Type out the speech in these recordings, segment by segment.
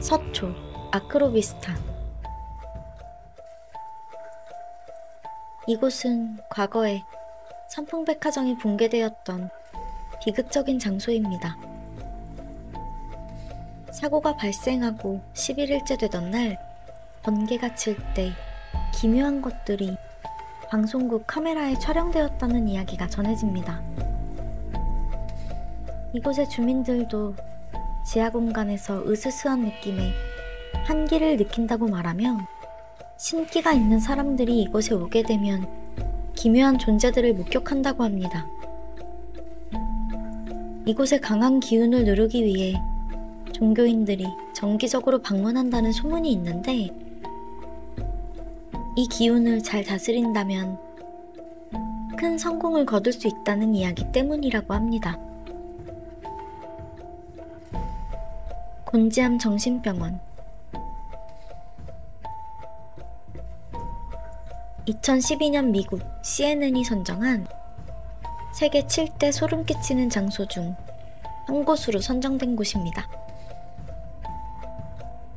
서초 아크로비스타. 이곳은 과거에 삼풍백화점이 붕괴되었던 비극적인 장소입니다. 사고가 발생하고 11일째 되던 날 번개가 칠 때 기묘한 것들이 방송국 카메라에 촬영되었다는 이야기가 전해집니다. 이곳의 주민들도 지하 공간에서 으스스한 느낌의 한기를 느낀다고 말하며 신기가 있는 사람들이 이곳에 오게 되면 기묘한 존재들을 목격한다고 합니다. 이곳의 강한 기운을 누르기 위해 종교인들이 정기적으로 방문한다는 소문이 있는데, 이 기운을 잘 다스린다면 큰 성공을 거둘 수 있다는 이야기 때문이라고 합니다. 곤지암 정신병원. 2012년 미국 CNN이 선정한 세계 7대 소름 끼치는 장소 중 한 곳으로 선정된 곳입니다.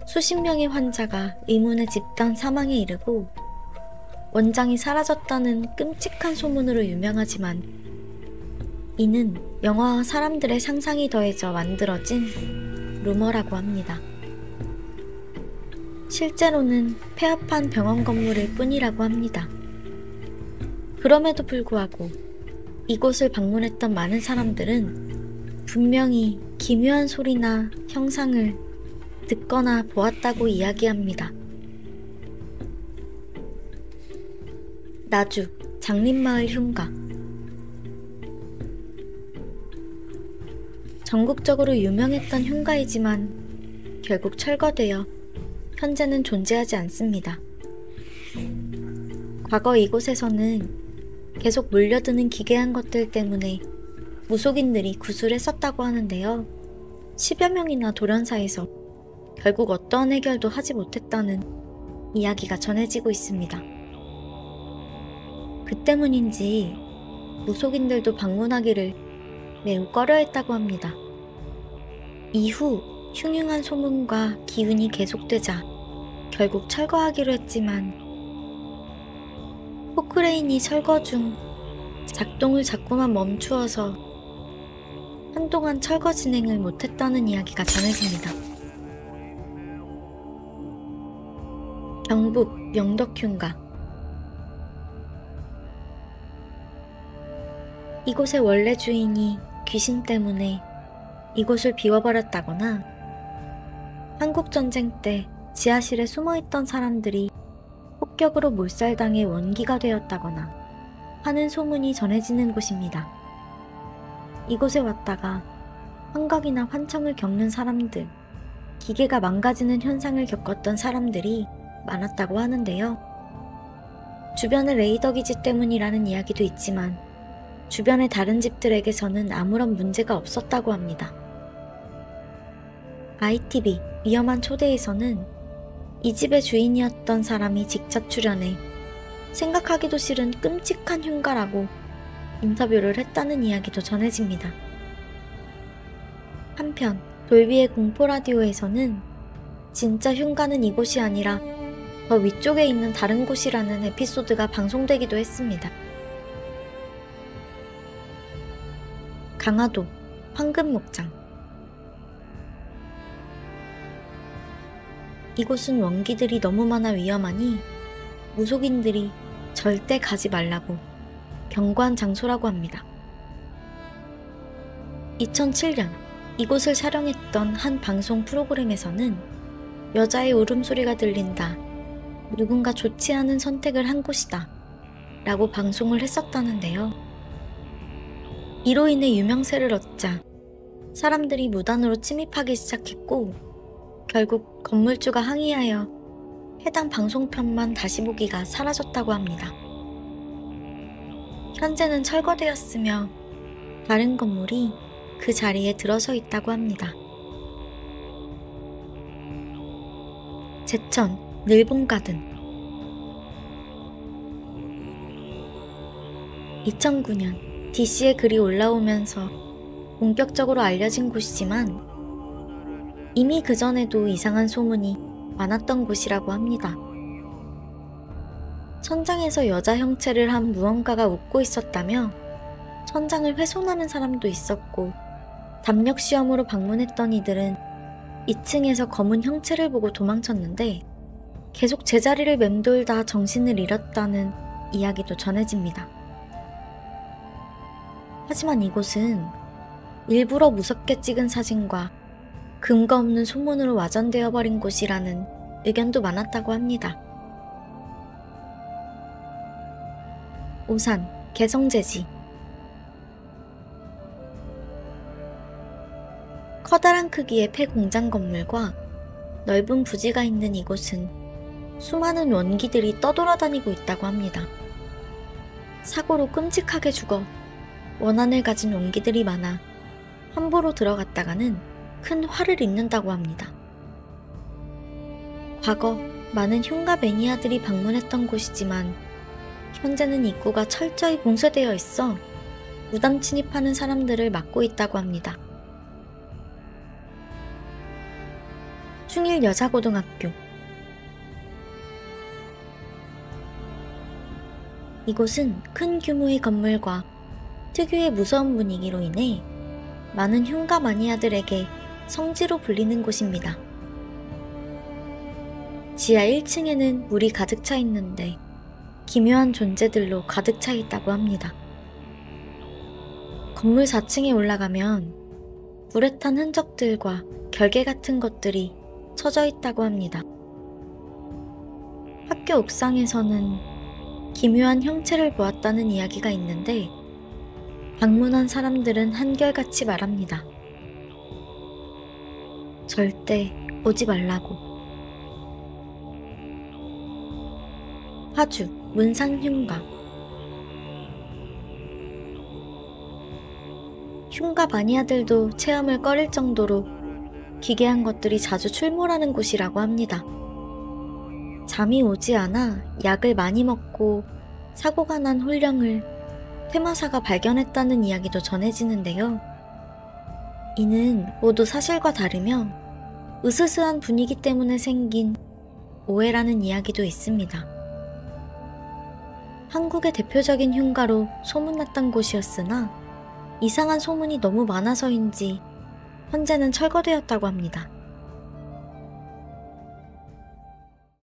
수십 명의 환자가 의문의 집단 사망에 이르고 원장이 사라졌다는 끔찍한 소문으로 유명하지만, 이는 영화와 사람들의 상상이 더해져 만들어진 루머라고 합니다. 실제로는 폐업한 병원 건물일 뿐이라고 합니다. 그럼에도 불구하고 이곳을 방문했던 많은 사람들은 분명히 기묘한 소리나 형상을 듣거나 보았다고 이야기합니다. 나주 장림마을 흉가. 전국적으로 유명했던 흉가이지만 결국 철거되어 현재는 존재하지 않습니다. 과거 이곳에서는 계속 몰려드는 기괴한 것들 때문에 무속인들이 구술했었다고 하는데요. 10여 명이나 돌연사에서 결국 어떠한 해결도 하지 못했다는 이야기가 전해지고 있습니다. 그 때문인지 무속인들도 방문하기를 매우 꺼려했다고 합니다. 이후 흉흉한 소문과 기운이 계속되자 결국 철거하기로 했지만, 포크레인이 철거 중 작동을 자꾸만 멈추어서 한동안 철거 진행을 못했다는 이야기가 전해집니다. 경북 영덕흉가. 이곳의 원래 주인이 귀신 때문에 이곳을 비워버렸다거나, 한국전쟁 때 지하실에 숨어있던 사람들이 폭격으로 몰살당해 원기가 되었다거나 하는 소문이 전해지는 곳입니다. 이곳에 왔다가 환각이나 환청을 겪는 사람들, 기계가 망가지는 현상을 겪었던 사람들이 많았다고 하는데요. 주변의 레이더 기지 때문이라는 이야기도 있지만, 주변의 다른 집들에게서는 아무런 문제가 없었다고 합니다. ITV 위험한 초대에서는 이 집의 주인이었던 사람이 직접 출연해 생각하기도 싫은 끔찍한 흉가라고 인터뷰를 했다는 이야기도 전해집니다. 한편 돌비의 공포라디오에서는 진짜 흉가는 이곳이 아니라 더 위쪽에 있는 다른 곳이라는 에피소드가 방송되기도 했습니다. 강화도 황금목장. 이곳은 원기들이 너무 많아 위험하니 무속인들이 절대 가지 말라고 경고한 장소라고 합니다. 2007년 이곳을 촬영했던 한 방송 프로그램에서는 여자의 울음소리가 들린다, 누군가 좋지 않은 선택을 한 곳이다 라고 방송을 했었다는데요. 이로 인해 유명세를 얻자 사람들이 무단으로 침입하기 시작했고, 결국 건물주가 항의하여 해당 방송편만 다시 보기가 사라졌다고 합니다. 현재는 철거되었으며 다른 건물이 그 자리에 들어서 있다고 합니다. 제천 늘봉가든. 2009년 DC의 글이 올라오면서 본격적으로 알려진 곳이지만, 이미 그전에도 이상한 소문이 많았던 곳이라고 합니다. 천장에서 여자 형체를 한 무언가가 웃고 있었다며 천장을 훼손하는 사람도 있었고, 담력 시험으로 방문했던 이들은 2층에서 검은 형체를 보고 도망쳤는데 계속 제자리를 맴돌다 정신을 잃었다는 이야기도 전해집니다. 하지만 이곳은 일부러 무섭게 찍은 사진과 근거 없는 소문으로 와전되어 버린 곳이라는 의견도 많았다고 합니다. 오산, 개성제지. 커다란 크기의 폐공장 건물과 넓은 부지가 있는 이곳은 수많은 원기들이 떠돌아다니고 있다고 합니다. 사고로 끔찍하게 죽어 원한을 가진 원기들이 많아 함부로 들어갔다가는 큰 화를 입는다고 합니다. 과거 많은 흉가 매니아들이 방문했던 곳이지만 현재는 입구가 철저히 봉쇄되어 있어 무단 침입하는 사람들을 막고 있다고 합니다. 충일 여자고등학교. 이곳은 큰 규모의 건물과 특유의 무서운 분위기로 인해 많은 흉가 마니아들에게 성지로 불리는 곳입니다. 지하 1층에는 물이 가득 차 있는데 기묘한 존재들로 가득 차 있다고 합니다. 건물 4층에 올라가면 불에 탄 흔적들과 결계 같은 것들이 쳐져 있다고 합니다. 학교 옥상에서는 기묘한 형체를 보았다는 이야기가 있는데 방문한 사람들은 한결같이 말합니다. 절대 오지 말라고. 파주 문상흉가. 흉가 마니아들도 체험을 꺼릴 정도로 기괴한 것들이 자주 출몰하는 곳이라고 합니다. 잠이 오지 않아 약을 많이 먹고 사고가 난 홀령을 퇴마사가 발견했다는 이야기도 전해지는데요. 이는 모두 사실과 다르며 으스스한 분위기 때문에 생긴 오해라는 이야기도 있습니다. 한국의 대표적인 흉가로 소문났던 곳이었으나 이상한 소문이 너무 많아서인지 현재는 철거되었다고 합니다.